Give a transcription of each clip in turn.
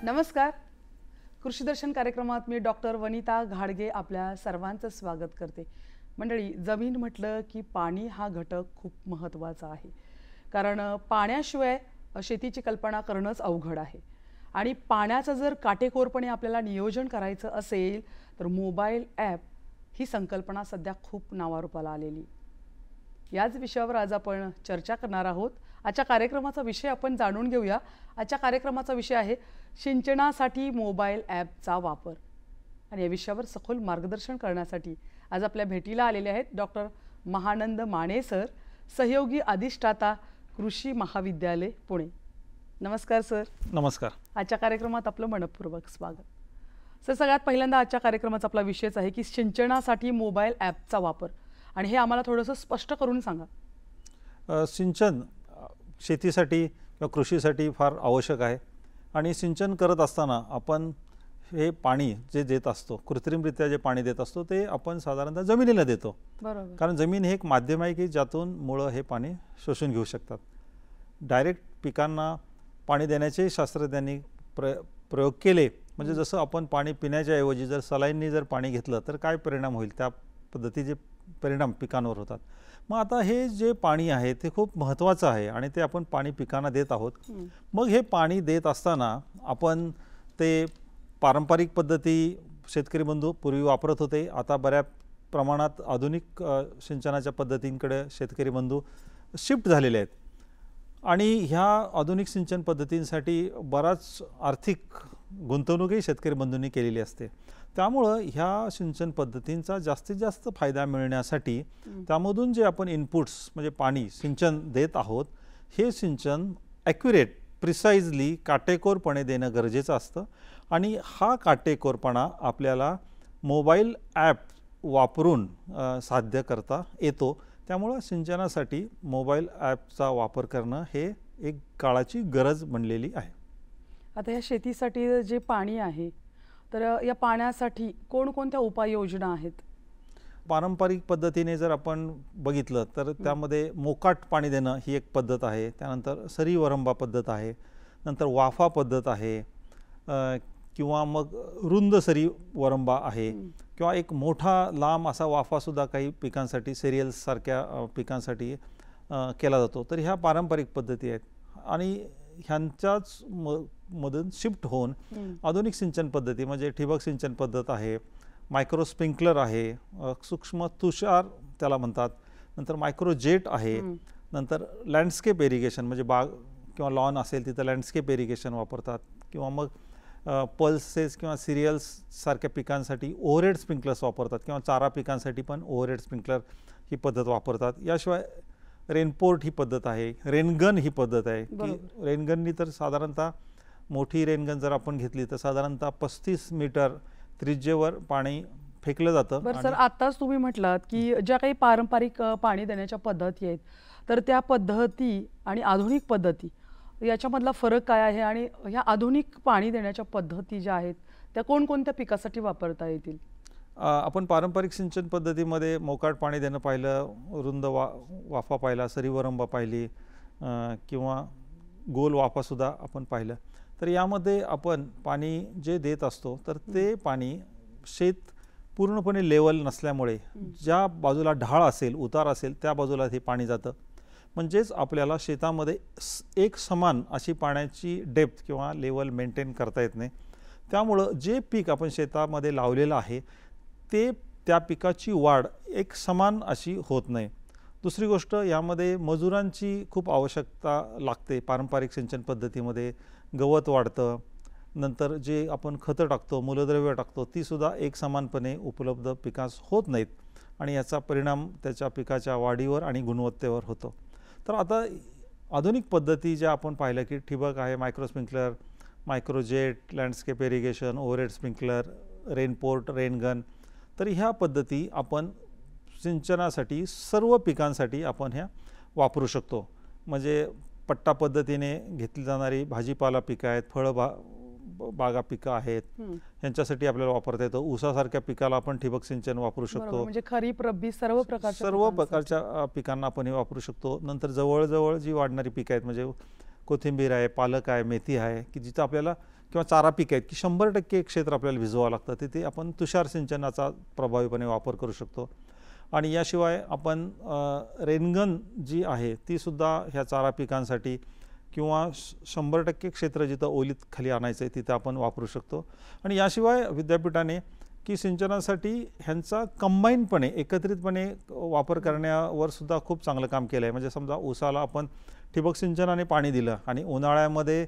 नमस्कार. कृषी दर्शन कार्यक्रमात मी डॉक्टर वनिता घाडगे आपल्या सर्वांचं स्वागत करते. मंडळी, जमीन म्हटलं की पाणी हा घटक खूप महत्त्वाचा आहे. कारण पाण्याशिवाय शेतीची कल्पना करणंच अवघड आहे. आणि पाण्याचं जर काटेकोरपणे आपल्याला नियोजन करायचं असेल तर मोबाईल ॲप ही संकल्पना सध्या खूप नावारूपाला आलेली. याच विषयावर आज आपण चर्चा करणार आहोत. आजच्या कार्यक्रमाचा विषय आपण जाणून घेऊया. आजच्या कार्यक्रमाचा विषय आहे सिंचनासाठी मोबाईल ॲपचा वापर. आणि या विषयावर सखोल मार्गदर्शन करण्यासाठी आज आपल्या भेटीला आलेले आहेत डॉक्टर महानंद माने सर, सहयोगी अधिष्ठाता कृषी महाविद्यालय पुणे. नमस्कार सर. नमस्कार. आजच्या कार्यक्रमात आपलं मनपूर्वक स्वागत. सर, सगळ्यात पहिल्यांदा आजच्या कार्यक्रमाचा आपला विषयच आहे की सिंचनासाठी मोबाईल ॲपचा वापर. आणि हे आम्हाला थोडंसं स्पष्ट करून सांगा. सिंचन शेतीसाठी किंवा कृषीसाठी फार आवश्यक आहे. आणि सिंचन करत असताना आपण हे पाणी जे देत असतो, कृत्रिमरित्या जे पाणी देत असतो, ते आपण साधारणतः जमिनीला देतो. बरोबर. कारण जमीन हे एक माध्यम आहे की ज्यातून मुळं हे पाणी शोषून घेऊ शकतात. डायरेक्ट पिकांना पाणी देण्याचे शास्त्रज्ञांनी प्रयोग केले. म्हणजे जसं आपण पाणी पिण्याच्या ऐवजी जर सलाईननी जर पाणी घेतलं तर काय परिणाम होईल, त्या पद्धतीचे परिणाम पिकांवर होतात. मग आता हे जे पाणी आहे ते खूप महत्त्वाचं आहे आणि ते आपण पाणी पिकांना देत आहोत. मग हे पाणी देत असताना आपण ते पारंपरिक पद्धती शेतकरी बंधू पूर्वी वापरत होते. आता बऱ्या प्रमाणात आधुनिक सिंचनाच्या पद्धतींकडे शेतकरी बंधू शिफ्ट झालेले आहेत. आणि ह्या आधुनिक सिंचन पद्धतींसाठी बराच आर्थिक गुंतवणूकही शेतकरी बंधूंनी केलेली असते. त्यामुळं ह्या सिंचन पद्धतींचा जास्तीत जास्त फायदा मिळण्यासाठी त्यामधून जे आपण इनपुट्स म्हणजे पाणी सिंचन देत आहोत, हे सिंचन ॲक्युरेट, प्रिसाइजली, काटेकोरपणे देणं गरजेचं असतं. आणि हा काटेकोरपणा आपल्याला मोबाईल ॲप वापरून साध्य करता येतो. त्यामुळं सिंचनासाठी मोबाईल ॲपचा वापर करणं हे एक काळाची गरज बनलेली आहे. आता या शेतीसाठी जे पाणी आहे तर या पाण्यासाठी कोणकोणत्या उपाययोजना आहेत? पारंपरिक पद्धतीने जर आपण बघितलं तर त्यामध्ये मोकाट पाणी देणं ही एक पद्धत आहे. त्यानंतर सरी वरंबा पद्धत आहे. नंतर वाफा पद्धत आहे. किंवा मग रुंद सरी वरंबा आहे. किंवा एक मोठा लांब असा वाफासुद्धा काही पिकांसाठी, सिरियल्ससारख्या पिकांसाठी केला जातो. तर ह्या पारंपरिक पद्धती आहेत. आणि ह्यांच्याच मधून शिफ्ट होऊन आधुनिक सिंचन पद्धती म्हणजे ठिबक सिंचन पद्धत आहे, मायक्रो स्प्रिंकलर आहे, सूक्ष्म तुषार त्याला म्हणतात, नंतर मायक्रो जेट आहे, नंतर लँडस्केप इरिगेशन म्हणजे बाग किंवा लॉन असेल तिथं लँडस्केप इरिगेशन वापरतात. किंवा मग पल्सेस किंवा सिरियल्स सारख्या पिकांसाठी ओव्हरहेड स्प्रिंकलर्स वापरतात. किंवा चारा पिकांसाठी पण ओव्हरहेड स्प्रिंकलर ही पद्धत वापरतात. याशिवाय रेनपोर्ट ही पद्धत आहे, रेनगन ही पद्धत आहे की रेनगननी तर साधारणतः मोठी रेनगन जर आपण घेतली तर साधारणतः 35 मीटर त्रिज्येवर पाणी फेकलं जातं. बरं सर, आत्ताच तुम्ही म्हटलात की ज्या काही पारंपरिक पाणी देण्याच्या पद्धती आहेत तर त्या पद्धती आणि आधुनिक पद्धती याच्यामधला फरक काय आहे? आणि ह्या आधुनिक पाणी देण्याच्या पद्धती ज्या आहेत त्या कोणकोणत्या पिकासाठी वापरता येतील? आपण पारंपरिक सिंचन पद्धतीमध्ये मोकाट पाणी देणं पाहिलं, रुंद वाफा पाहिला, सरी वरंबा पाहिली, किंवा गोल वाफासुद्धा आपण पाहिलं. तर यामध्ये आपण पाणी जे देत असतो तर ते पाणी शेत पूर्णपणे लेवल नसल्यामुळे ज्या बाजूला ढाळ असेल, उतार असेल त्या बाजूला हे पाणी जातं. म्हणजेच आपल्याला शेतामध्ये एक समान अशी पाण्याची डेप्थ किंवा लेवल मेंटेन करता येत नाही. त्यामुळं जे पीक आपण शेतामध्ये लावलेलं आहे ते त्या पिकाची वाढ एक समान अशी होत नाही. दुसरी गोष्ट, यामध्ये मजुरांची खूप आवश्यकता लागते. पारंपरिक सिंचन पद्धतीमध्ये गवत वाढतं, नंतर जे आपण खतं टाकतो, मूलद्रव्य टाकतो, तीसुद्धा एक समानपणे उपलब्ध पिकास होत नाहीत. आणि याचा परिणाम त्याच्या पिकाच्या वाढीवर आणि गुणवत्तेवर होतो. तर आता आधुनिक पद्धती ज्या आपण पाहिल्या की ठिबक आहे, micro sprinkler, microjet, landscape irrigation, overhead sprinkler, rain port, rain gun, तर ह्या पद्धती आपण सिंचनासाठी सर्व पिकांसाठी आपण ह्या वापरू शकतो. म्हणजे पट्टा पद्धतीने घेतली जाणारी भाजीपाला पिकं आहेत, बागा पिकं आहेत, यांच्यासाठी आपल्याला वापरता येतं. ऊसासारख्या पिकाला आपण ठिबक सिंचन वापरू शकतो. म्हणजे खरीप, रब्बी सर्व प्रकारच्या पिकांना आपण हे वापरू शकतो. नंतर जवळजवळ जी वाढणारी पिकं आहेत म्हणजे कोथिंबीर आहे, पालक आहे, मेथी आहे की जिथं आपल्याला किंवा चारा पीक आहेत की 100% क्षेत्र आपल्याला भिजवावं लागतं, तिथे आपण तुषार सिंचनाचा प्रभावीपणे वापर करू शकतो. आणि याशिवाय आपण रेनगन जी आहे तीसुद्धा ह्या चारा पिकांसाठी किंवा 100% क्षेत्र जिथं ओलीत खाली आणायचं आहे तिथं आपण वापरू शकतो. आणि याशिवाय विद्यापीठाने की सिंचनासाठी ह्यांचा कंबाईनपणे एकत्रितपणे वापर करण्यावर सुद्धा खूप चांगलं काम केलं आहे. म्हणजे समजा ऊसाला आपण ठिबक सिंचनाने पाणी दिलं आणि उन्हाळ्यामध्ये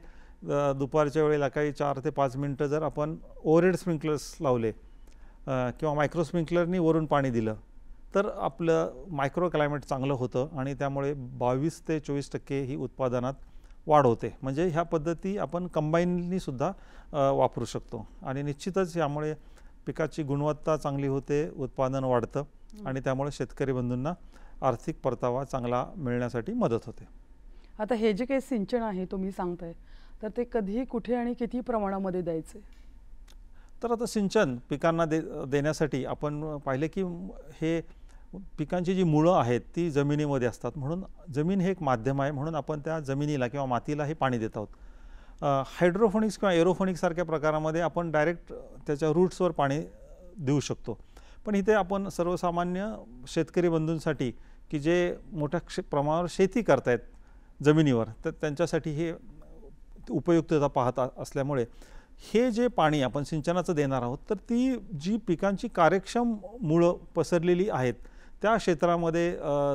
दुपारच्या वेळेला काही 4 ते 5 मिनटं जर आपण ओव्हरहेड स्प्रिंकलर्स लावले किंवा मायक्रो स्प्रिंकलरनी वरून पाणी दिलं तर आपलं मायक्रो क्लायमेट चांगलं होतं आणि त्यामुळे 22 ते 24% ही उत्पादनात वाढ होते. म्हणजे ह्या पद्धती आपण कंबाईननीसुद्धा वापरू शकतो आणि निश्चितच यामुळे पिकाची गुणवत्ता चांगली होते, उत्पादन वाढतं आणि त्यामुळे शेतकरी बंधूंना आर्थिक परतावा चांगला मिळण्यासाठी मदत होते. आता हे जे काही सिंचन आहे तुम्ही सांगताय तर ते कधी, कुठे आणि किती प्रमाणामध्ये द्यायचे? तर आता सिंचन पिकांना देण्यासाठी आपण पाहिले की हे पिकांची जी मुळं आहेत ती जमिनीमध्ये असतात, म्हणून जमीन हे एक माध्यम आहे, म्हणून आपण त्या जमिनीला किंवा मातीला हे पाणी देत आहोत. हायड्रोफोनिक्स किंवा एरोफोनिक्स सारख्या प्रकारामध्ये आपण डायरेक्ट त्याच्या रूट्सवर पाणी देऊ शकतो. पण इथे आपण सर्वसामान्य शेतकरी बंधूंसाठी की जे मोठ्या प्रमाणावर शेती करतायत जमिनीवर, तर त्यांच्यासाठी हे उपयुक्तता पाहत असल्यामुळे हे जे पाणी आपण सिंचनाचं देणार आहोत तर ती जी पिकांची कार्यक्षम मुळं पसरलेली आहेत त्या क्षेत्रामध्ये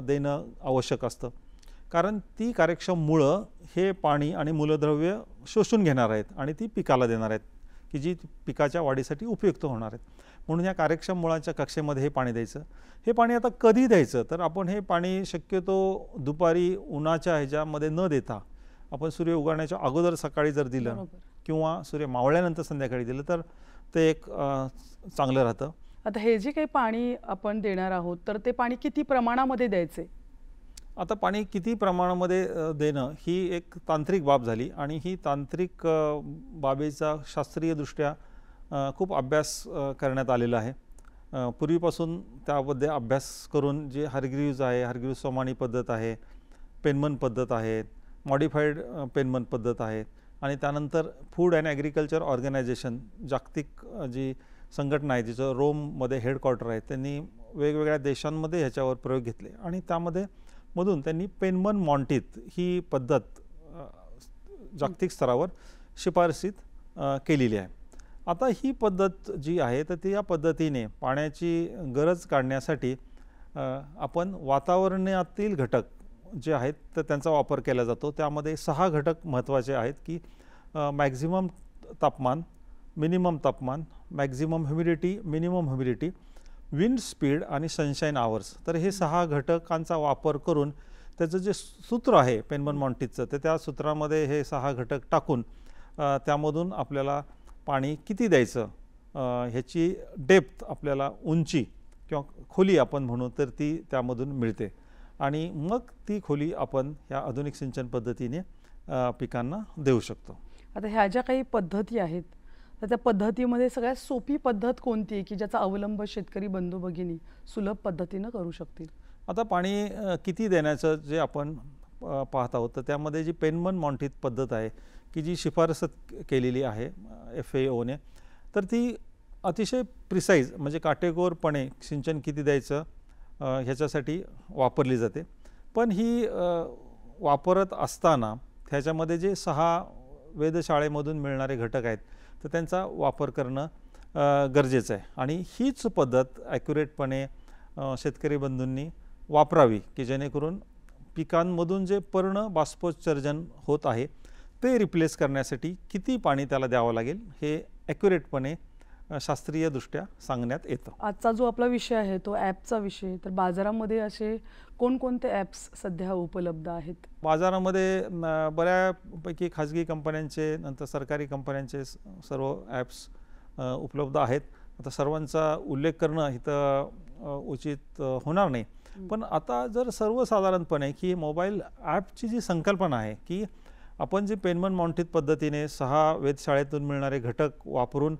देणं आवश्यक असतं. कारण ती कार्यक्षम मुळं हे पाणी आणि मूलद्रव्य शोषून घेणार आहेत आणि ती पिकाला देणार आहेत की जी पिकाच्या वाढीसाठी उपयुक्त होणार आहेत. म्हणून या कार्यक्षम मुळांच्या कक्षेमध्ये हे पाणी द्यायचं. हे पाणी आता कधी द्यायचं तर आपण हे पाणी शक्यतो दुपारी उन्हाच्या ह्याच्यामध्ये न देता आपण सूर्य उगवण्याच्या अगोदर सकाळी जर दिलं किंवा सूर्य मावळल्यानंतर संध्याकाळी दिलं तर ते एक चांगलं राहतं. आता हे जे काही पाणी आपण देणार आहोत तर ते पाणी किती प्रमाणामध्ये द्यायचे? आता पाणी किती प्रमाणामध्ये देणं ही एक तांत्रिक बाब झाली आणि ही तांत्रिक बाबीचा शास्त्रीयदृष्ट्या खूप अभ्यास करण्यात आलेला आहे. पूर्वीपासून त्यामध्ये अभ्यास करून जे हरग्रीव्ज आहे, हरग्रीव्ज सोमानी पद्धत आहे, पेनमन पद्धत आहे, मॉडिफाईड पेनमन पद्धत आहे आणि त्यानंतर फूड अँड ॲग्रिकल्चर ऑर्गनायझेशन जागतिक जी संघटना आहे जिचं रोममध्ये हेडक्वार्टर आहे, त्यांनी वेगवेगळ्या देशांमध्ये ह्याच्यावर प्रयोग घेतले आणि त्यामध्ये मधून त्यांनी पेनमन मॉन्टिथ ही पद्धत जागतिक स्तरावर शिफारसीत केलेली आहे. आता ही पद्धत जी आहे तर ती या पद्धतीने पाण्याची गरज काढण्यासाठी आपण वातावरणातील घटक जे आहेत तर त्यांचा वापर केला जातो. त्यामध्ये 6 घटक महत्त्वाचे आहेत की मॅक्झिमम तापमान, मिनिमम तापमान, maximum humidity, minimum humidity, wind speed आणि सनशाईन आवर्स. तर हे 6 घटकांचा वापर करून त्याचं जे सूत्र आहे पेनमन मॉन्टिथचं तर त्या सूत्रामध्ये हे 6 घटक टाकून त्यामधून आपल्याला पाणी किती द्यायचं ह्याची डेप्थ आपल्याला उंची किंवा खोली आपण म्हणू तर ती त्यामधून मिळते आणि मग ती खोली आपण ह्या आधुनिक सिंचन पद्धतीने पिकांना देऊ शकतो. आता ह्या ज्या काही पद्धती आहेत तर त्या पद्धतीमध्ये सगळ्यात सोपी पद्धत कोणती आहे की ज्याचा अवलंब शेतकरी बंधू भगिनी सुलभ पद्धतीनं करू शकतील? आता पाणी किती देण्याचं जे आपण पाहत आहोत तर त्यामध्ये जी पेनमन मॉन्टिथ पद्धत आहे की जी शिफारस केलेली आहे FAOने तर ती अतिशय प्रिसाईज म्हणजे काटेकोरपणे सिंचन किती द्यायचं ह्याच्यासाठी वापरली जाते. पण ही वापरत असताना ह्याच्यामध्ये जे 6 वेधशाळेमधून मिळणारे घटक आहेत तर त्यांचा वापर करणं गरजेचं आहे आणि हीच पद्धत ॲक्युरेटपणे शेतकरी बंधूंनी वापरावी की जेणेकरून पिकांमधून जे पर्ण बाष्पोत्सर्जन होत आहे ते रिप्लेस करण्यासाठी किती पाणी त्याला द्यावं लागेल हे ॲक्युरेटपणे शास्त्रीयदृष्ट्या सांगण्यात येतं. आजचा जो आपला विषय आहे तो ॲपचा विषय, तर बाजारामध्ये असे कोणकोणते ॲप्स सध्या उपलब्ध आहेत? बाजारामध्ये बऱ्यापैकी खाजगी कंपन्यांचे नंतर सरकारी कंपन्यांचे सर्व ॲप्स उपलब्ध आहेत. आता सर्वांचा उल्लेख करणं इथं उचित होणार नाही, पण आता जर सर्वसाधारणपणे की मोबाईल ॲपची जी संकल्पना आहे की आपण जी पेनमन मॉन्टिथ पद्धतीने 6 वेधशाळेतून मिळणारे घटक वापरून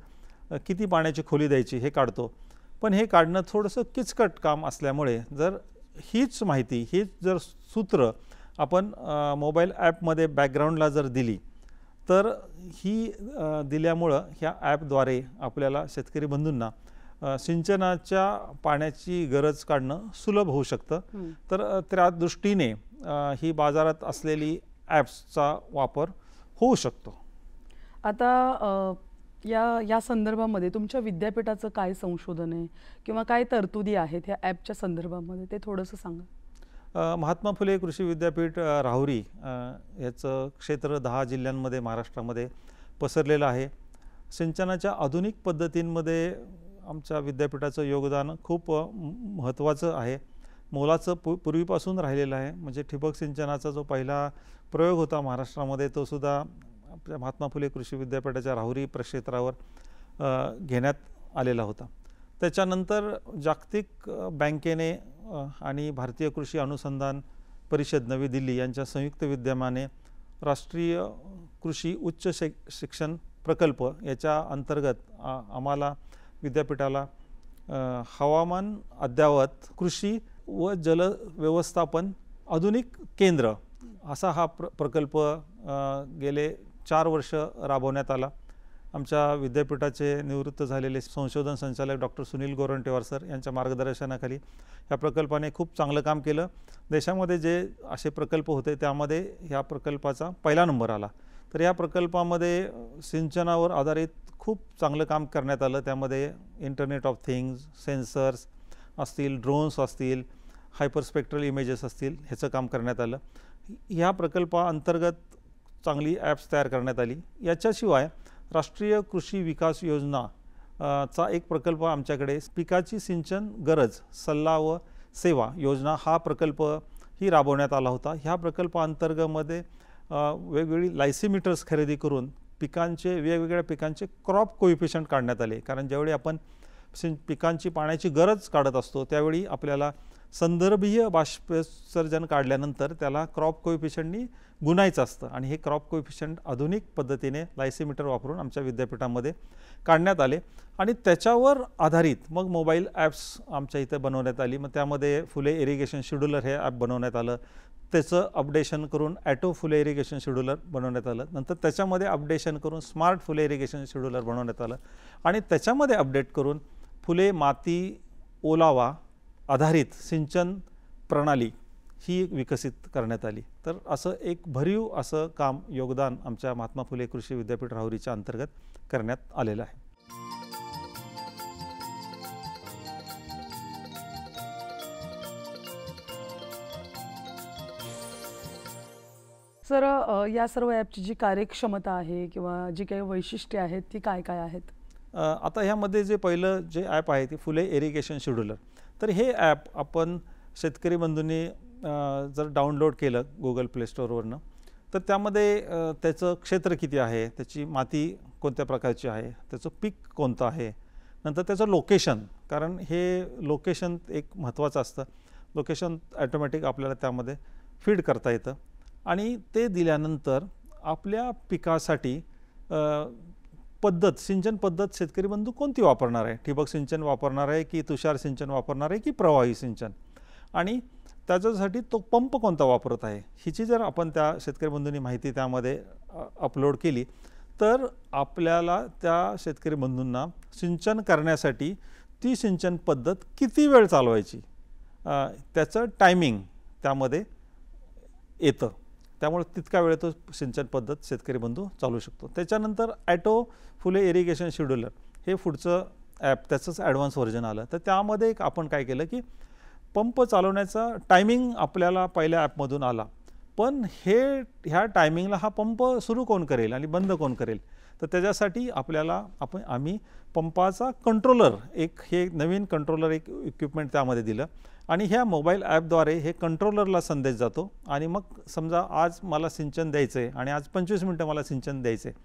किती पाण्याची खोली द्यायची हे काढतो, पण हे काढणं थोडंसं किचकट काम असल्यामुळे जर हीच माहिती हीच जर सूत्र आपण मोबाईल ॲपमध्ये बॅकग्राऊंडला जर दिली तर ही दिल्यामुळं ह्या ॲपद्वारे आपल्याला शेतकरी बंधूंना सिंचनाच्या पाण्याची गरज काढणं सुलभ होऊ शकतं. तर त्या दृष्टीने ही बाजारात असलेली ॲप्सचा वापर होऊ शकतो. आता या संदर्भामध्ये तुमच्या विद्यापीठाचं काय संशोधन आहे किंवा काय तरतुदी आहेत ह्या ॲपच्या संदर्भामध्ये, ते थोडंसं सांगा. महात्मा फुले कृषी विद्यापीठ राहुरी याचं क्षेत्र 10 जिल्ह्यांमध्ये महाराष्ट्रामध्ये पसरलेलं आहे. सिंचनाच्या आधुनिक पद्धतींमध्ये आमच्या विद्यापीठाचं योगदान खूप महत्त्वाचं आहे, मोलाचं पूर्वीपासून राहिलेलं आहे. म्हणजे ठिबक सिंचनाचा जो पहिला प्रयोग होता महाराष्ट्रामध्ये तो सुद्धा आपल्या महात्मा फुले कृषी विद्यापीठाच्या राहुरी प्रक्षेत्रावर घेण्यात आलेला होता. त्याच्यानंतर जागतिक बँकेने आणि भारतीय कृषी अनुसंधान परिषद नवी दिल्ली यांच्या संयुक्त विद्यमाने राष्ट्रीय कृषी उच्च शिक्षण प्रकल्प याच्या अंतर्गत आम्हाला विद्यापीठाला हवामान अद्ययावत कृषी व जल व्यवस्थापन आधुनिक केंद्र असा हा प्रकल्प गेले 4 वर्ष राबवण्यात आला. आमच्या विद्यापीठाचे निवृत्त झालेले संशोधन संचालक डॉक्टर सुनील गोरंटेवार सर यांच्या मार्गदर्शनाखाली या प्रकल्पाने खूप चांगलं काम केलं. देशामध्ये जे असे प्रकल्प होते त्यामध्ये ह्या प्रकल्पाचा पहिला नंबर आला. तर या प्रकल्पामध्ये सिंचनावर आधारित खूप चांगलं काम करण्यात आलं. त्यामध्ये इंटरनेट ऑफ थिंग्स, सेन्सर्स असतील, ड्रोन्स असतील, हायपरस्पेक्ट्रल इमेजेस असतील, ह्याचं काम करण्यात आलं. ह्या प्रकल्पाअंतर्गत चांगली ॲप्स तयार करण्यात आली. याच्याशिवाय राष्ट्रीय कृषी विकास योजना चा एक प्रकल्प आमच्याकडे पिकाची सिंचन गरज सल्ला व सेवा योजना हा प्रकल्प ही राबवण्यात आला होता. ह्या प्रकल्पाअंतर्गतमध्ये वेगवेगळी लायसीमीटर्स खरेदी करून वेगवेगळ्या पिकांचे क्रॉप कोइफिशियंट काढण्यात आले. कारण ज्यावेळी आपण पिकांची पाण्याची गरज काढत असतो त्यावेळी आपल्याला संदर्भीय बाष्पसर्जन काढल्यानंतर त्याला क्रॉप कोइफिशियंटनी गुणायचं असतं आणि हे क्रॉप कोइफिशियंट आधुनिक पद्धतीने लायसीमीटर वापरून आमच्या विद्यापीठामध्ये काढण्यात आले आणि त्याच्यावर आधारित मग मोबाईल ॲप्स आमच्या इथे बनवण्यात आली. मग त्यामध्ये फुले इरिगेशन शेड्यूलर हे ॲप बनवण्यात आलं. त्याचं अपडेशन करून ॲटो फुले इरिगेशन शेड्यूलर बनवण्यात आलं. नंतर त्याच्यामध्ये अपडेशन करून स्मार्ट फुले इरिगेशन शेड्यूलर बनवण्यात आलं आणि त्याच्यामध्ये अपडेट करून फुले माती ओलावा आधारित सिंचन प्रणाली ही विकसित करण्यात आली. तर असं एक भरीव असं काम योगदान आमच्या महात्मा फुले कृषी विद्यापीठ राहुरीच्या अंतर्गत करण्यात आलेलं आहे. सर, या सर्व ॲपची जी कार्यक्षमता आहे किंवा जी काही वैशिष्ट्ये आहेत ती काय काय आहेत? आता ह्यामध्ये जे पहिलं जे ॲप आहे ते फुले इरिगेशन शेड्यूलर. तर हे ॲप आपण शेतकरी बंधूंनी जर डाउनलोड केलं गुगल प्ले स्टोअरवरनं तर त्यामध्ये त्याचं क्षेत्र किती आहे, त्याची माती कोणत्या प्रकारची आहे, त्याचं पीक कोणतं आहे, नंतर त्याचं लोकेशन, कारण हे लोकेशन एक महत्त्वाचं असतं. लोकेशन ॲटोमॅटिक आपल्याला त्यामध्ये फीड करता येतं आणि ते दिल्यानंतर आपल्या पिकासाठी सिंचन पद्धत शेतकरी बंधू कोणती वापरणार आहे, ठिबक सिंचन वापरणार आहे की तुषार सिंचन वापरणार आहे की प्रवाही सिंचन, आणि त्याच्यासाठी तो पंप कोणता वापरत आहे हिची जर आपण त्या शेतकरी बंधूंनी माहिती त्यामध्ये अपलोड केली तर आपल्याला त्या शेतकरी बंधूंना सिंचन करण्यासाठी ती सिंचन पद्धत किती वेळ चालवायची त्याचं टायमिंग त्यामध्ये येतं. त्यामुळे तितका वेळ तो सिंचन पद्धत शेतकरी बंधू चालू शकतो. त्याच्यानंतर ॲटो फुले इरिगेशन शेड्यूलर हे पुढचं ॲप, त्याचंच ॲडव्हान्स व्हर्जन आलं. तर त्यामध्ये आपण काय केलं की पंप चालवण्याचा टायमिंग आपल्याला पहिल्या ॲपमधून आला, पण ह्या टायमिंगला हा पंप सुरू कोण करेल आणि बंद कोण करेल, तर त्याच्यासाठी आम्ही पंपाचा कंट्रोलर हे नवीन कंट्रोलर इक्विपमेंट त्यामध्ये दिलं आणि ह्या मोबाईल ॲपद्वारे हे कंट्रोलरला संदेश जातो आणि मग समजा आज मला सिंचन द्यायचं आहे आणि आज 25 मिनटं मला सिंचन द्यायचं आहे,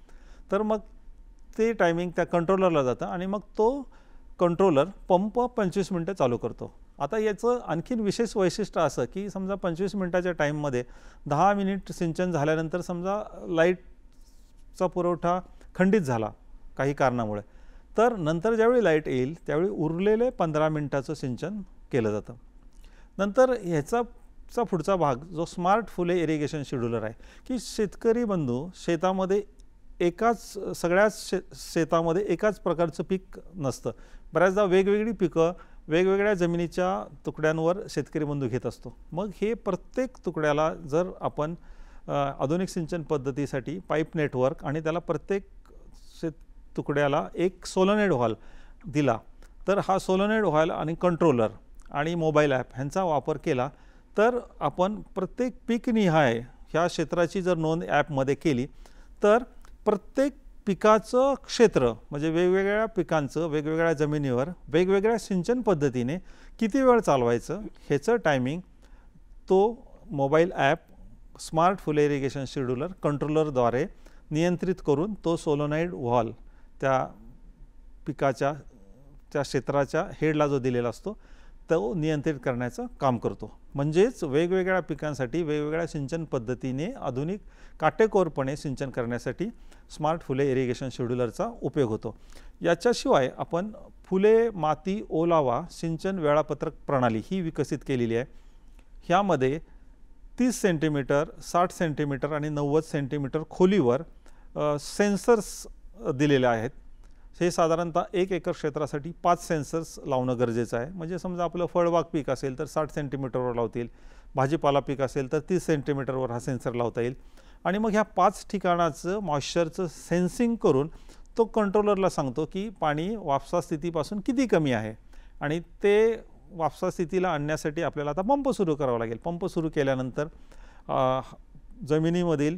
तर मग ते टायमिंग त्या कंट्रोलरला जातं आणि मग तो कंट्रोलर पंप 25 मिनटं चालू करतो. आता याचं आणखीन विशेष वैशिष्ट्य असं की समजा 25 मिनटाच्या टाईममध्ये 10 मिनिट सिंचन झाल्यानंतर समजा लाईटचा पुरवठा खंडित झाला काही कारणामुळे, तर नंतर ज्यावेळी लाईट येईल त्यावेळी उरलेले 15 मिनटाचं सिंचन केलं जातं. नंतर ह्याचा पुढचा भाग जो स्मार्ट फुले इरिगेशन शेड्यूलर आहे की शेतकरी बंधू शेतामध्ये एकाच सगळ्याच शेतामध्ये एकाच प्रकारचं पीक नसतं. बऱ्याचदा वेगवेगळी पिकं वेगवेगळ्या जमिनीच्या तुकड्यांवर शेतकरी बंधू घेत असतो. मग हे प्रत्येक तुकड्याला जर आपण आधुनिक सिंचन पद्धतीसाठी पाईप नेटवर्क आणि त्याला प्रत्येक तुकड्याला एक सोलोनेड व्हॉल्व दिला, तर हा सोलोनेड व्हॉल्व आणि कंट्रोलर आणि मोबाईल ॲप ह्यांचा वापर केला तर आपण प्रत्येक पीकनिहाय ह्या क्षेत्राची जर नोंद ॲपमध्ये केली तर प्रत्येक पिकाचं क्षेत्र म्हणजे वेगवेगळ्या पिकांचं वेगवेगळ्या जमिनीवर वेगवेगळ्या सिंचन पद्धतीने किती वेळ चालवायचं ह्याचं टायमिंग तो मोबाईल ॲप स्मार्ट फुले इरिगेशन शेड्यूलर कंट्रोलरद्वारे नियंत्रित करून तो सोलोनाइड व्हॉल्व त्या पिकाच्या त्या क्षेत्राच्या हेडला जो दिलेला असतो तो नियंत्रित करण्याचं काम करतो. म्हणजेच वेगवेगळ्या पिकांसाठी वेगवेगळ्या सिंचन पद्धतीने आधुनिक काटेकोरपणे सिंचन करण्यासाठी स्मार्ट फुले इरिगेशन शेड्यूलरचा उपयोग होतो. याच्याशिवाय आपण फुले माती ओलावा सिंचन वेळापत्रक प्रणाली ही विकसित केलेली आहे. ह्यामध्ये 30 सेंटीमीटर 60 सेंटीमीटर आणि 90 सेंटीमीटर खोलीवर सेन्सर्स दिलेले आहेत. हे साधारणतः 1 एकर क्षेत्रासाठी 5 सेन्सर्स लावणं गरजेचं आहे. म्हणजे समजा आपलं फळबाग पीक असेल तर 60 सेंटीमीटरवर लावतील, भाजीपाला पीक असेल तर 30 सेंटीमीटरवर हा सेन्सर लावता येईल. आणि मग ह्या 5 ठिकाणाचं मॉइश्चरचं सेन्सिंग करून तो कंट्रोलरला सांगतो की पाणी वापसा स्थितीपासून किती कमी आहे आणि ते वापसा स्थितीला आणण्यासाठी आपल्याला आता पंप सुरू करावा लागेल. पंप सुरू केल्यानंतर जमिनीमधील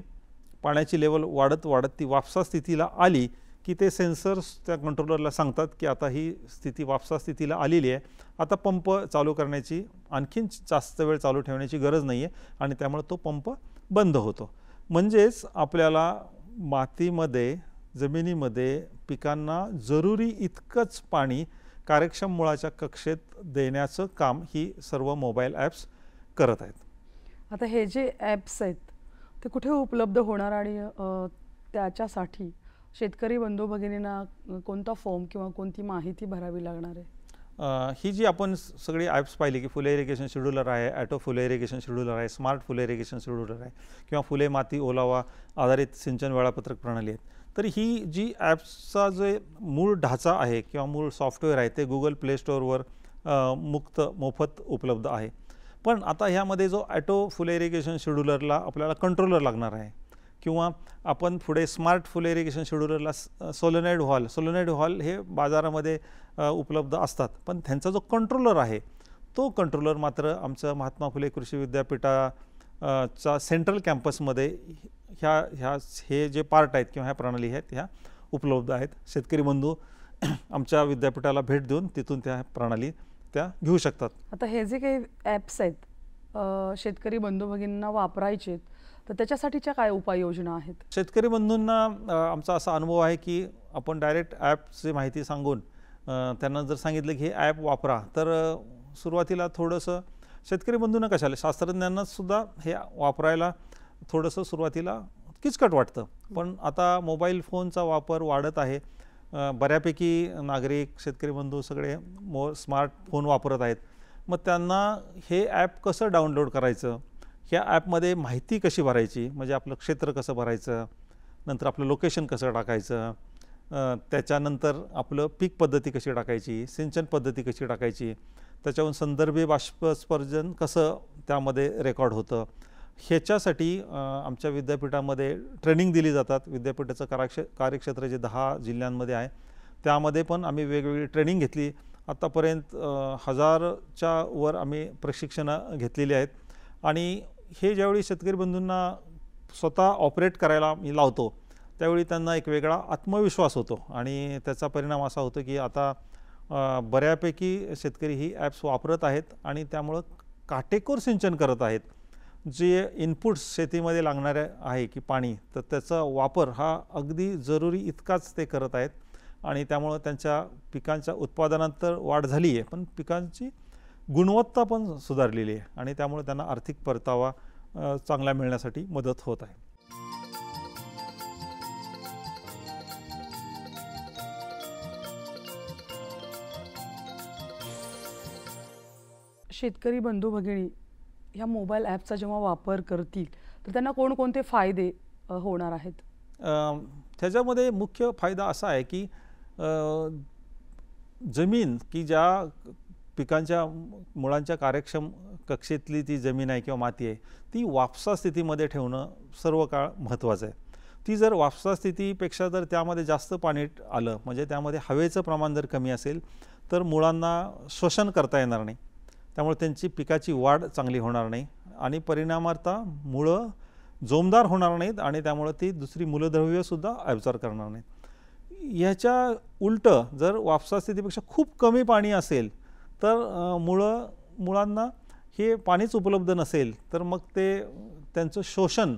पाण्याची लेवल वाढत वाढत ती वापसा स्थितीला आली की ते सेन्सर्स त्या कंट्रोलरला सांगतात की आता ही स्थिती वापसा स्थितीला आलेली आहे, आता पंप चालू करण्याची आणखीन जास्त वेळ चालू ठेवण्याची गरज नाही आहे आणि त्यामुळे तो पंप बंद होतो. म्हणजेच आपल्याला मातीमध्ये जमिनीमध्ये पिकांना जरुरी इतकंच पाणी कार्यक्षम मुळाच्या कक्षेत देण्याचं काम ही सर्व मोबाईल ॲप्स करत आहेत. आता हे जे ॲप्स आहेत ते कुठे उपलब्ध होणार आणि त्याच्यासाठी शेतकरी बंधू भगिनींना कोणता फॉर्म किंवा कोणती माहिती भरावी लागणार आहे? ही जी आपण सगळी ॲप्स पाहिली की फुले इरिगेशन शेड्यूलर आहे, ॲटो फुले इरिगेशन शेड्यूलर आहे, स्मार्ट फुले इरिगेशन शेड्यूलर आहे किंवा फुले माती ओलावा आधारित सिंचन वेळापत्रक प्रणाली आहेत. तर ही जी ॲप्सचा जे मूळ ढाचा आहे किंवा मूळ सॉफ्टवेअर आहे ते गुगल प्ले स्टोअरवर मोफत उपलब्ध आहे. पण आता ह्यामध्ये जो ॲटो फुले इरिगेशन शेड्यूलरला आपल्याला कंट्रोलर लागणार आहे किंवा आपण पुढे स्मार्ट फुले इरिगेशन शेड्यूलरला सोलोनाइड व्हॉल्व हे बाजारामध्ये उपलब्ध असतात. पण त्यांचा जो कंट्रोलर आहे तो कंट्रोलर मात्र आमचं महात्मा फुले कृषी विद्यापीठाचा सेंट्रल कॅम्पसमध्ये हे जे पार्ट आहेत किंवा ह्या प्रणाली आहेत ह्या उपलब्ध आहेत. शेतकरी बंधू आमच्या विद्यापीठाला भेट देऊन तिथून त्या प्रणाली त्या घेऊ शकतात. आता हे जे काही ॲप्स आहेत शेतकरी बंधू भगिनींना वापरायचे तर त्याच्यासाठीच्या काय उपाययोजना आहेत? शेतकरी बंधूंना आमचा असा अनुभव आहे की आपण डायरेक्ट ॲपची माहिती सांगून त्यांना जर सांगितलं की हे ॲप वापरा तर सुरुवातीला थोडंसं शेतकरी बंधूंना कशाला शास्त्रज्ञांनासुद्धा हे वापरायला थोडंसं सुरुवातीला किचकट वाटतं. पण आता मोबाईल फोनचा वापर वाढत आहे. बऱ्यापैकी नागरिक शेतकरी बंधू सगळे स्मार्ट फोन वापरत आहेत. मग त्यांना हे ॲप कसं डाउनलोड करायचं, ह्या ॲपमध्ये माहिती कशी भरायची म्हणजे आपलं क्षेत्र कसं भरायचं, नंतर आपलं लोकेशन कसं टाकायचं, त्याच्यानंतर आपलं पीक पद्धती कशी टाकायची, सिंचन पद्धती कशी टाकायची, त्याच्याहून संदर्भी बाष्पस्पर्जन कसं त्यामध्ये रेकॉर्ड होतं, ह्याच्यासाठी आमच्या विद्यापीठामध्ये ट्रेनिंग दिली जातात. विद्यापीठाचं कार्यक्षेत्र जे 10 जिल्ह्यांमध्ये आहे त्यामध्ये पण आम्ही वेगवेगळी ट्रेनिंग घेतली. आत्तापर्यंत 1000च्या वर आम्ही प्रशिक्षणं घेतलेली आहेत. आणि हे ज्यावेळी शेतकरी बंधूंना स्वतः ऑपरेट करायला मी लावतो त्यावेळी त्यांना एक वेगळा आत्मविश्वास होतो आणि त्याचा परिणाम असा होतो की आता बऱ्यापैकी शेतकरी ही ॲप्स वापरत आहेत आणि त्यामुळं काटेकोर सिंचन करत आहेत. जे इनपुट्स शेतीमध्ये लागणारे आहे की पाणी तर त्याचा वापर हा अगदी जरुरी इतकाच ते करत आहेत आणि त्यामुळं त्यांच्या पिकांच्या उत्पादनात तर वाढ झाली आहे पण पिकांची गुणवत्ता पण सुधारलेली आहे आणि त्यामुळे त्यांना आर्थिक परतावा चांगला मिळण्यासाठी मदत होत आहे. शेतकरी बंधू भगिनी ह्या मोबाईल ॲपचा जेव्हा वापर करतील तर त्यांना कोणकोणते फायदे होणार आहेत? त्याच्यामध्ये मुख्य फायदा असा आहे की जमीन की ज्या पिकांच्या मुळांच्या कार्यक्षम कक्षेतली ती जमीन आहे किंवा माती आहे ती वापसा स्थितीमध्ये ठेवणं सर्व काळ महत्त्वाचं आहे. ती जर वापसा स्थितीपेक्षा जर त्यामध्ये जास्त पाणी आलं म्हणजे त्यामध्ये हवेचं प्रमाण जर कमी असेल तर मुळांना श्वसन करता येणार नाही, त्यामुळे त्यांची पिकाची वाढ चांगली होणार नाही आणि परिणामार्थ मुळं जोमदार होणार नाहीत आणि त्यामुळे ती दुसरी मूलद्रव्यसुद्धा ॲब्झॉर्ब करणार नाहीत. ह्याच्या उलटं जर वापसा स्थितीपेक्षा खूप कमी पाणी असेल तर मुळांना हे पाणीच उपलब्ध नसेल तर मग ते त्यांचं शोषण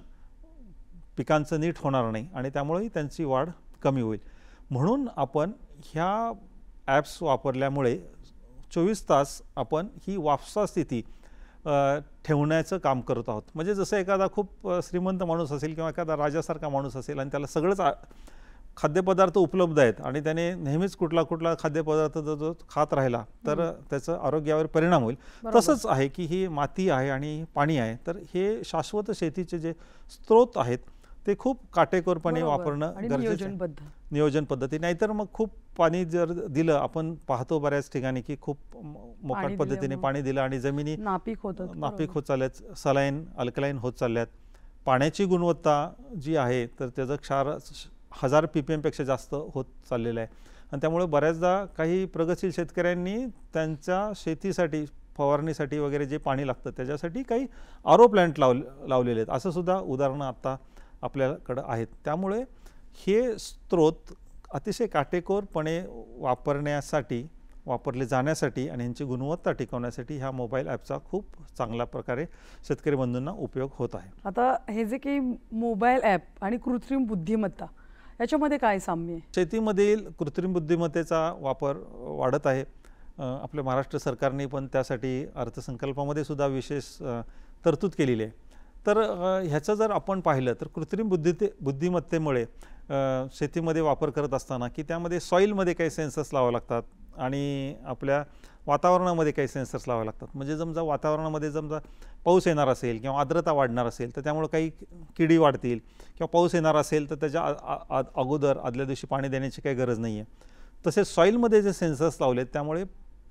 पिकांचं नीट होणार नाही आणि त्यामुळेही त्यांची वाढ कमी होईल. म्हणून आपण ह्या ॲप्स वापरल्यामुळे 24 तास आपण ही वापसा स्थिती ठेवण्याचं काम करत आहोत. म्हणजे जसं एखादा खूप श्रीमंत माणूस असेल किंवा एखादा राजासारखा माणूस असेल आणि त्याला सगळंच खाद्यपदार्थ उपलब्ध आहेत आणि त्याने नेहमीच कुठला खाद्यपदार्थ जो खात राहिला तर त्याचं आरोग्यावर परिणाम होईल. तसंच आहे की ही माती आहे आणि पाणी आहे तर हे शाश्वत शेतीचे जे स्रोत आहेत ते खूप काटेकोरपणे वापरणं गरजेचं आहे, नियोजन पद्धती. नाहीतर मग खूप पाणी जर दिलं, आपण पाहतो बऱ्याच ठिकाणी की खूप मोकाट पद्धतीने पाणी दिलं आणि जमिनी नापीक होत चालल्यात, सलाईन अल्कलाईन होत चालल्यात. पाण्याची गुणवत्ता जी आहे तर त्याचं क्षार 1000 ppm पेक्षा जास्त होत चाललेलं आहे आणि त्यामुळे बऱ्याचदा काही प्रगतशील शेतकऱ्यांनी त्यांच्या शेतीसाठी फवारणीसाठी वगैरे जे पाणी लागतं त्याच्यासाठी काही आरो प्लॅन्ट लावलेले आहेत. असं सुद्धा उदाहरणं आत्ता आपल्याकडं आहेत. त्यामुळे हे स्रोत अतिशय काटेकोरपणे वापरले जाण्यासाठी आणि यांची गुणवत्ता टिकवण्यासाठी ह्या मोबाईल ॲपचा खूप चांगल्या प्रकारे शेतकरी बंधूंना उपयोग होत आहे. आता हे जे काही मोबाईल ॲप आणि कृत्रिम बुद्धिमत्ता याच्यामध्ये काय साम्य आहे? शेतीमधील कृत्रिम बुद्धिमत्तेचा वापर वाढत आहे. आपल्या महाराष्ट्र सरकारने पण त्यासाठी अर्थसंकल्पामध्ये सुद्धा विशेष तरतूद केलेली आहे. तर ह्याचं जर आपण पाहिलं तर कृत्रिम बुद्धिमत्तेमुळे शेतीमध्ये वापर करत असताना की त्यामध्ये सॉईलमध्ये काही सेन्सर्स लावावे लागतात आणि आपल्या वातावरणामध्ये काही सेन्सर्स लावावे लागतात. म्हणजे समजा वातावरणामध्ये पाऊस येणार असेल किंवा आर्द्रता वाढणार असेल तर त्यामुळे काही किडी वाढतील किंवा पाऊस येणार असेल तर त्याच्या अगोदर आदल्या दिवशी पाणी देण्याची काही गरज नाही आहे. तसेच सॉईलमध्ये जे सेन्सर्स लावलेत त्यामुळे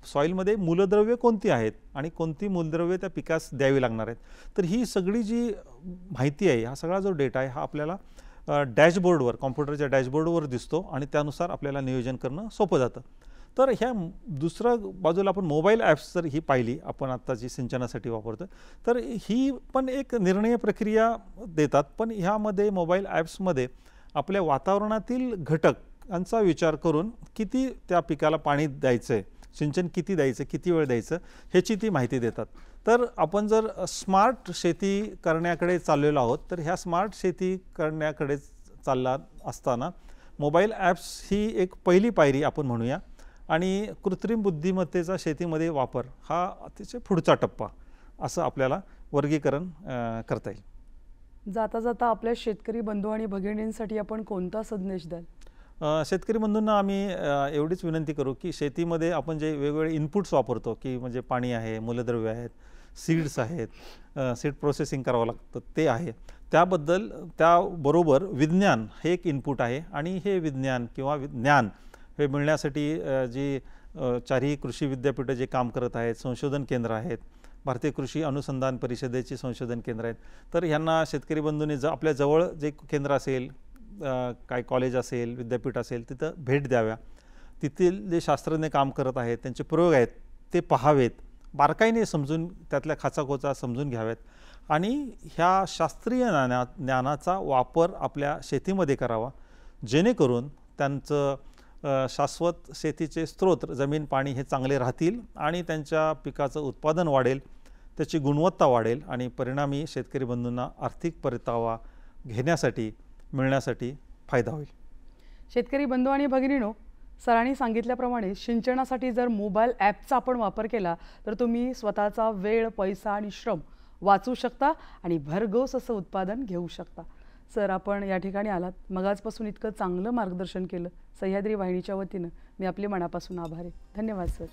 सॉईलमध्ये मूलद्रव्य कोणती आहेत आणि कोणती मूलद्रव्य त्या पिकास द्यावी लागणार आहेत तर ही सगळी जी माहिती आहे, हा सगळा जो डेटा आहे हा आपल्याला डॅशबोर्डवर, कॉम्प्युटरच्या डॅशबोर्डवर दिसतो आणि त्यानुसार आपल्याला नियोजन करणं सोपं जातं. तर ह्या दुसऱ्या बाजूला आपण मोबाईल ॲप्स जर ही पाहिली, आपण आत्ता जी सिंचनासाठी वापरतो तर ही पण एक निर्णय प्रक्रिया देतात. पण ह्यामध्ये मोबाईल ॲप्समध्ये आपल्या वातावरणातील घटकांचा विचार करून किती त्या पिकाला पाणी द्यायचं आहे, सिंचन किती द्यायचं, किती वेळ द्यायचं ह्याची ती माहिती देतात. तर आपण जर स्मार्ट शेती करण्याकडे चाललेलो आहोत तर ह्या स्मार्ट शेती करण्याकडे चालला असताना मोबाईल ॲप्स ही एक पहिली पायरी आपण म्हणूया आणि कृत्रिम बुद्धिमत्तेचा शेतीमध्ये वापर हा अतिशय पुढचा टप्पा असं आपल्याला वर्गीकरण करता येईल. जाता जाता आपल्या शेतकरी बंधू आणि भगिनींसाठी आपण कोणता संदेश द्याल? शेतकरी बंधूंना आम्ही एवढीच विनंती करू की शेतीमध्ये आपण जे वेगवेगळे इनपुट्स वापरतो की म्हणजे पाणी आहे, मूलद्रव्य आहेत, सीड्स आहेत, सीड प्रोसेसिंग करावं लागतं ते आहे, त्याबरोबर विज्ञान हे एक इनपुट आहे आणि हे विज्ञान किंवा ज्ञान हे मिळण्यासाठी जी चारही कृषी विद्यापीठं जे काम करत आहेत, संशोधन केंद्र आहेत, भारतीय कृषी अनुसंधान परिषदेची संशोधन केंद्र आहेत, तर ह्यांना शेतकरी बंधूंनी आपल्या जवळ जे केंद्र असेल, काय कॉलेज असेल, विद्यापीठ असेल तिथं भेट द्याव्या. तिथील जे शास्त्रज्ञ काम करत आहेत त्यांचे प्रयोग आहेत ते पाहावेत, बारकाईने समजून त्यातल्या खाचाखोचा समजून घ्याव्यात आणि ह्या शास्त्रीय ज्ञानाचा वापर आपल्या शेतीमध्ये करावा जेणेकरून त्यांचं शाश्वत शेतीचे स्रोत, जमीन, पाणी हे चांगले राहतील आणि त्यांच्या पिकाचं उत्पादन वाढेल, त्याची गुणवत्ता वाढेल आणि परिणामी शेतकरी बंधूंना आर्थिक परतावा मिळण्यासाठी फायदा होईल. शेतकरी बंधू आणि भगिनींनो, सरांनी सांगितल्याप्रमाणे सिंचनासाठी जर मोबाईल ॲपचा आपण वापर केला तर तुम्ही स्वतःचा वेळ, पैसा आणि श्रम वाचवू शकता आणि भरघोस असं उत्पादन घेऊ शकता. सर, आपण या ठिकाणी आलात, मग आजपासून इतकं चांगलं मार्गदर्शन केलं, सह्याद्री वाहिनीच्या वतीनं मी आपले मनापासून आभारी. धन्यवाद सर.